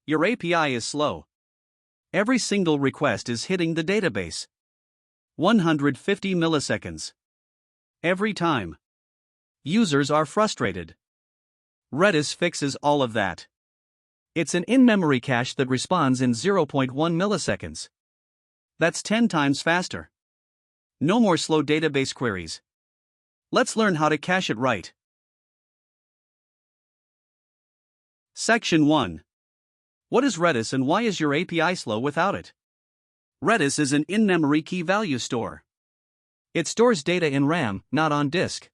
your API is slow. Every single request is hitting the database. 150 milliseconds. Every time. Users are frustrated. Redis fixes all of that. It's an in-memory cache that responds in 0.1 milliseconds. That's 10 times faster. No more slow database queries. Let's learn how to cache it right. Section 1. What is Redis and why is your API slow without it? Redis is an in-memory key value store. It stores data in RAM, not on disk.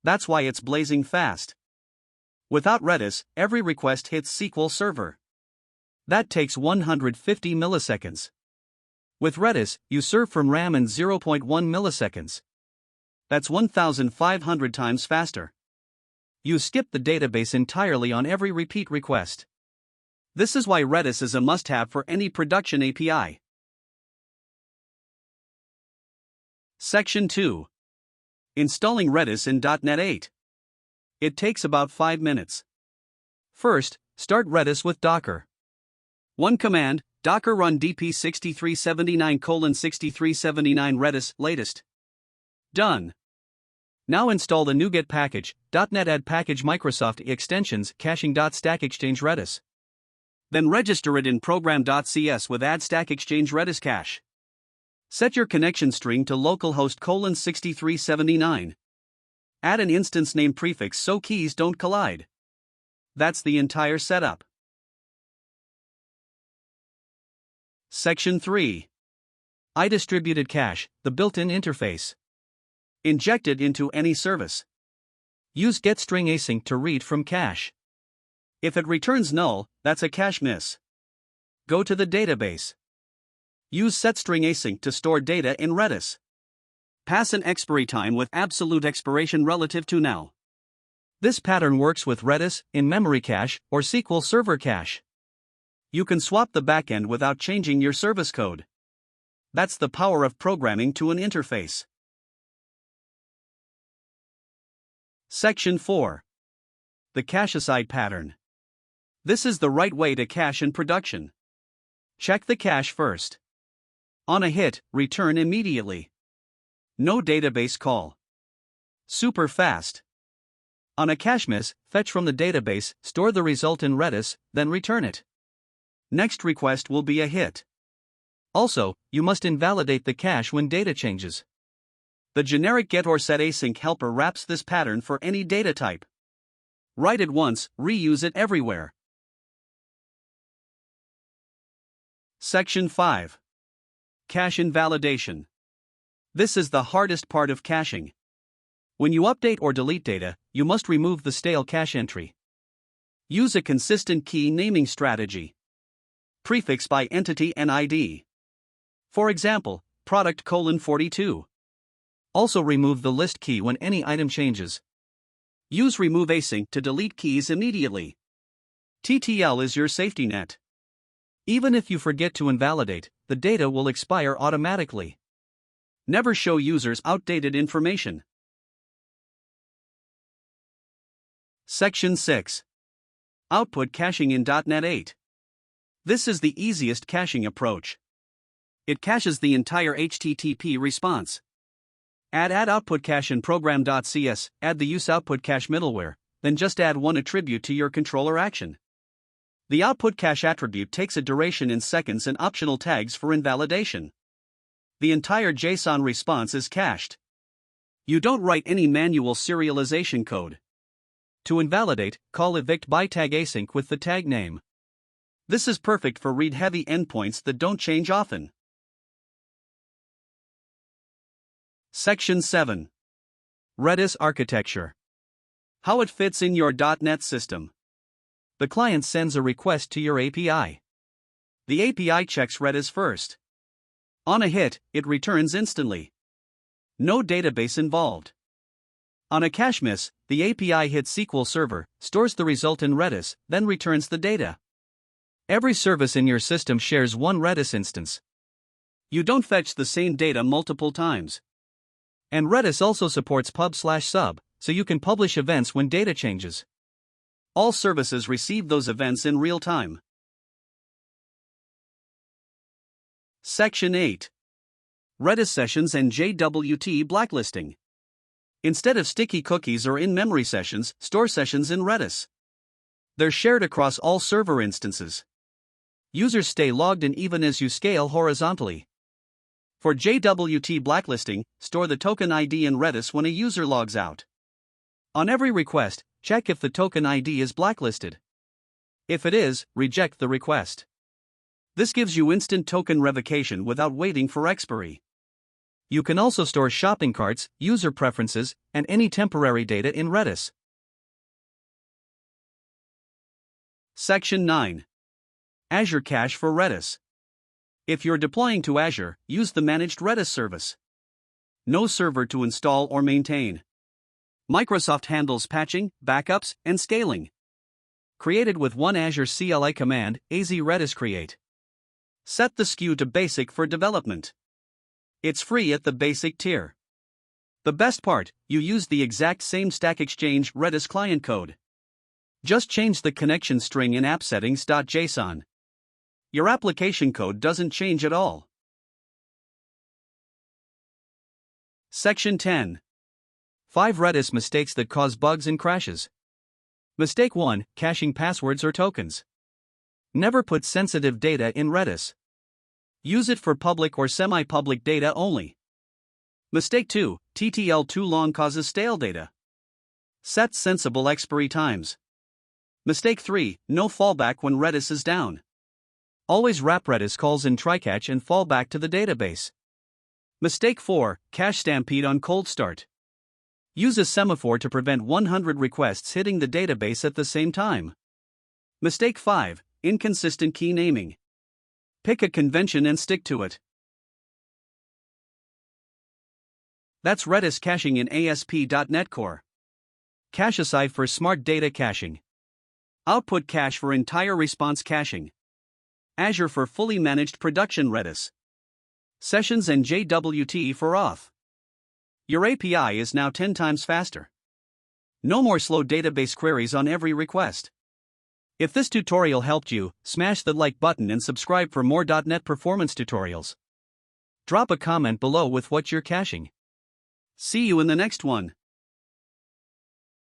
That's why it's blazing fast. Without Redis, every request hits SQL Server. That takes 150 milliseconds. With Redis, you serve from RAM in 0.1 milliseconds. That's 1,500 times faster. You skip the database entirely on every repeat request. This is why Redis is a must-have for any production API. Section 2. Installing Redis in .NET 8. It takes about 5 minutes. First, start Redis with Docker. One command, docker run dp6379:6379 Redis latest. Done. Now install the NuGet package, .NET add package Microsoft extensions caching.stackexchange Redis. Then register it in program.cs with add stack exchange Redis cache. Set your connection string to localhost :6379. Add an instance name prefix so keys don't collide. That's the entire setup. Section 3. iDistributed cache, the built-in interface. Inject it into any service. Use getStringAsync to read from cache. If it returns null, that's a cache miss. Go to the database. Use setStringAsync to store data in Redis. Pass an expiry time with absolute expiration relative to now. This pattern works with Redis, in-memory cache, or SQL Server cache. You can swap the backend without changing your service code. That's the power of programming to an interface. Section 4. The cache-aside pattern. This is the right way to cache in production. Check the cache first. On a hit, return immediately. No database call. Super fast. On a cache miss, fetch from the database, store the result in Redis, then return it. Next request will be a hit. Also, you must invalidate the cache when data changes. The generic get or set async helper wraps this pattern for any data type. Write it once, reuse it everywhere. Section 5. Cache invalidation. This is the hardest part of caching. When you update or delete data, you must remove the stale cache entry. Use a consistent key naming strategy. Prefix by entity and ID. For example, product:42. Also remove the list key when any item changes. Use remove async to delete keys immediately. TTL is your safety net. Even if you forget to invalidate, the data will expire automatically. Never show users outdated information. Section 6. Output caching in .NET 8. This is the easiest caching approach. It caches the entire HTTP response. Add output cache in program.cs, add the use output cache middleware, then just add one attribute to your controller action. The output cache attribute takes a duration in seconds and optional tags for invalidation. The entire JSON response is cached. You don't write any manual serialization code. To invalidate, call evict by tag async with the tag name. This is perfect for read-heavy endpoints that don't change often. Section 7. Redis architecture. How it fits in your .NET system. The client sends a request to your API. The API checks Redis first. On a hit, it returns instantly. No database involved. On a cache miss, the API hits SQL Server, stores the result in Redis, then returns the data. Every service in your system shares one Redis instance. You don't fetch the same data multiple times. And Redis also supports pub/sub, so you can publish events when data changes. All services receive those events in real time. Section 8. Redis Sessions and JWT Blacklisting. Instead of sticky cookies or in-memory sessions, store sessions in Redis. They're shared across all server instances. Users stay logged in even as you scale horizontally. For JWT blacklisting, store the token ID in Redis when a user logs out. On every request, check if the token ID is blacklisted. If it is, reject the request. This gives you instant token revocation without waiting for expiry. You can also store shopping carts, user preferences, and any temporary data in Redis. Section 9. Azure Cache for Redis. If you're deploying to Azure, use the Managed Redis service. No server to install or maintain. Microsoft handles patching, backups, and scaling. Created with one Azure CLI command, AZ Redis Create. Set the SKU to Basic for development. It's free at the Basic tier. The best part, you use the exact same Stack Exchange Redis client code. Just change the connection string in appsettings.json. Your application code doesn't change at all. Section 10. 5 Redis mistakes that cause bugs and crashes. Mistake 1: caching passwords or tokens. Never put sensitive data in Redis. Use it for public or semi-public data only. Mistake 2: TTL too long causes stale data. Set sensible expiry times. Mistake 3: no fallback when Redis is down. Always wrap Redis calls in try-catch and fall back to the database. Mistake 4: cache stampede on cold start. Use a semaphore to prevent 100 requests hitting the database at the same time. Mistake 5: inconsistent key naming. Pick a convention and stick to it. That's Redis caching in ASP.NET Core. Cacheify for smart data caching. Output cache for entire response caching. Azure for fully managed production Redis. Sessions and JWT for auth. Your API is now 10 times faster. No more slow database queries on every request. If this tutorial helped you, smash the like button and subscribe for more .NET performance tutorials. Drop a comment below with what you're caching. See you in the next one.